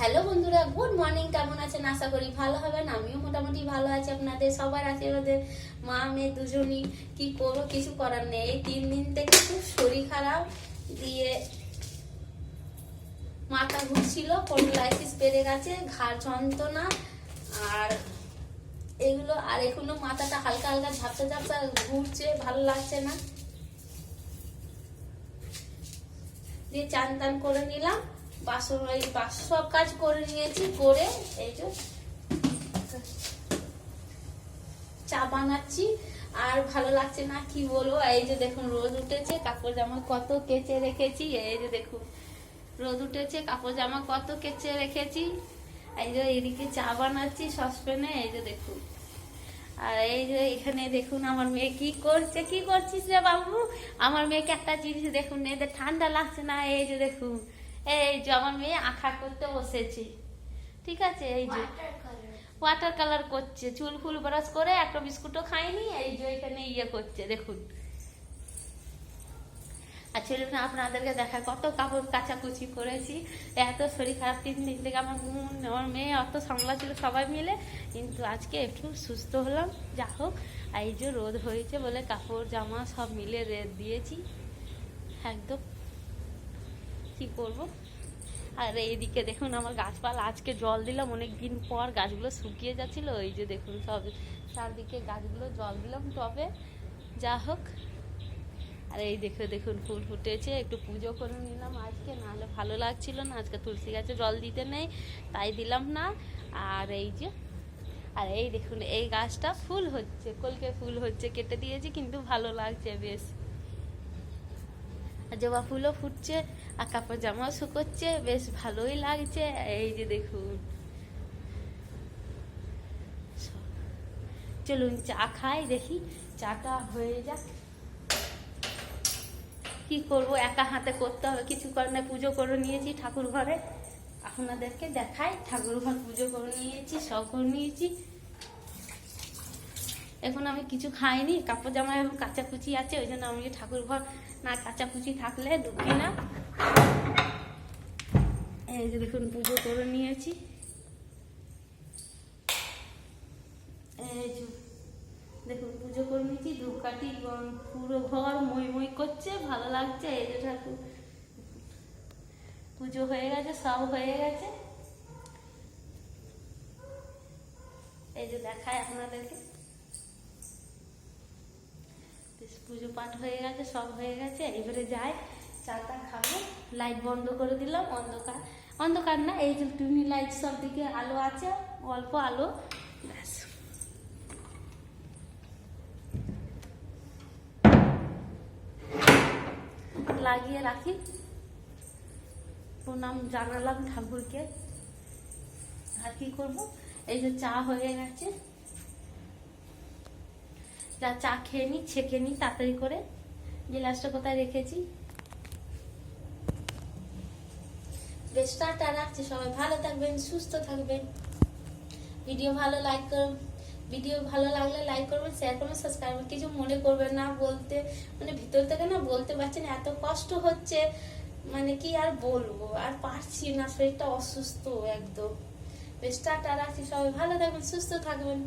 Hello বন্ধুরা, good morning. কেমন আছেন? আশা করি ভালো হবেন। আমিও মোটামুটি ভালো আছি। আপনাদের সবার আশীর্বাদে মা মেয়ে দুজনই। কি করবো, কিছু করার নেই। এই 3 দিন থেকে খুব শরীর খারাপ, দিয়ে মাথা ঘুরছিল, পন্ডলাইটিস বেড়ে গেছে, ঘাড় যন্ত্রণা আর এগুলো। আর এখনো মাথাটা হালকা হালকা ঝাপসা ঝাপসা ঘুরছে, ভালো লাগছে না। দিয়ে চান টান করে নিলাম, বাসন সব কাজ করে নিয়েছি। করে এই যে চা বানাচ্ছি। আর ভালো লাগছে না, কি বলবো। এই যে দেখুন রোদ উঠেছে, কাপড় জামা কত কেচে রেখেছি। এই যে দেখুন রোদ উঠেছে, কাপড় জামা কত কেচে রেখেছি। এই যে এদিকে চা বানাচ্ছি সসপ্যানে। এই যে দেখুন, আর এই যে এখানে দেখুন আমার মেয়ে কি করছে। কি করছিস রে বাবু? আমার মেয়েকে একটা জিনিস দেখুন, এদের ঠান্ডা লাগছে না। এই যে দেখুন, এই যে আমার মেয়ে আঁকা করতে বসেছে। ঠিক আছে, এই যে ওয়াটার কালার করছে। চুল ফুল ব্রাশ করে একটা বিস্কুটও খায়নি। এই যে এখানে ইয়ে করছে দেখুন। আর চলুন আপনাদেরকে দেখা কত কাপড় কাচাকুচি করেছি। এত শরীর খারাপ 3 দিন থেকে আমার মেয়ে অত সামলাচ্ছিল সবাই মিলে, কিন্তু আজকে একটু সুস্থ হলাম। যা হোক, এই যে রোদ হয়েছে বলে কাপড় জামা সব মিলে রেড দিয়েছি একদম। কি করব। আর এইদিকে দেখুন আমার গাছপালা আজকে জল দিলাম, অনেক দিন পর গাছগুলো শুকিয়ে যাচ্ছিল। ওই যে দেখুন সব চারদিকে গাছগুলো জল দিলাম টবে। যা হোক, আর এই দেখে দেখুন ফুল ফুটেছে, একটু পুজো করে নিলাম আজকে, নাহলে ভালো লাগছিল না। আজকে তুলসী গাছে জল দিতে নেই, তাই দিলাম না। আর এই যে, আর এই দেখুন এই গাছটা ফুল হচ্ছে, কলকে ফুল হচ্ছে, কেটে দিয়েছি কিন্তু ভালো লাগছে বেশ। আর জবা ফুলও ফুটছে, আর কাপড় জামাও শুকোচ্ছে, বেশ ভালোই লাগছে। এই যে দেখুন, চলুন চা খাই, দেখি চাটা হয়ে যাক। কি করব, একা হাতে করতে হবে, কিছু করে না। পুজো করে নিয়েছি ঠাকুর ঘরে, আপনাদেরকে দেখাই। ঠাকুর ঘর পুজো করে নিয়েছি, সব করে নিয়েছি। এখন আমি কিছু খাইনি, কাপড় জামা এখন কাচাকুচি আছে, ওই জন্য আমি ঠাকুর ঘর না কাচাকুচি থাকলে ঢুকি না। এই যে দেখুন পুজো করে নিয়েছি। এই যে দেখুন পুজো করে নিয়েছি, ধূপকাঠি পুরো ঘর মই মই করছে, ভালো লাগছে। এই যে ঠাকুর পুজো হয়ে গেছে, সব হয়ে গেছে। এই যে দেখায় আপনাদেরকে, পুজো পাঠ হয়ে গেছে, সব হয়ে গেছে। এবারে যাই চাটা খাবো। লাইট বন্ধ করে দিলাম, অন্ধকার অন্ধকার না, এই যে টুনি লাইট সব দিকে আলো আছে, অল্প আলো, ব্যাস। লাগিয়ে রাখি, প্রণাম জানালাম ঠাকুরকে। আর কি করবো, এই যে চা হয়ে গেছে, যা চা খেয়ে নি, ছেঁকে নি তাড়াতাড়ি করে। গ্লাসটা কোথায় রেখেছি, বেশ। টাটা, রাখছি। সবাই ভালো থাকবেন, সুস্থ থাকবেন। ভিডিও ভালো লাগলে লাইক করবেন, শেয়ার করবেন, সাবস্ক্রাইব করবেন। কিছু মনে করবেন না, বলতে মানে ভিতর থেকে না বলতে পারছি না, এত কষ্ট হচ্ছে, মানে কি আর বলবো, আর পারছি না, শরীরটা অসুস্থ একদম। বেশ, টাটা, রাখছি। সবাই ভালো থাকবেন, সুস্থ থাকবেন।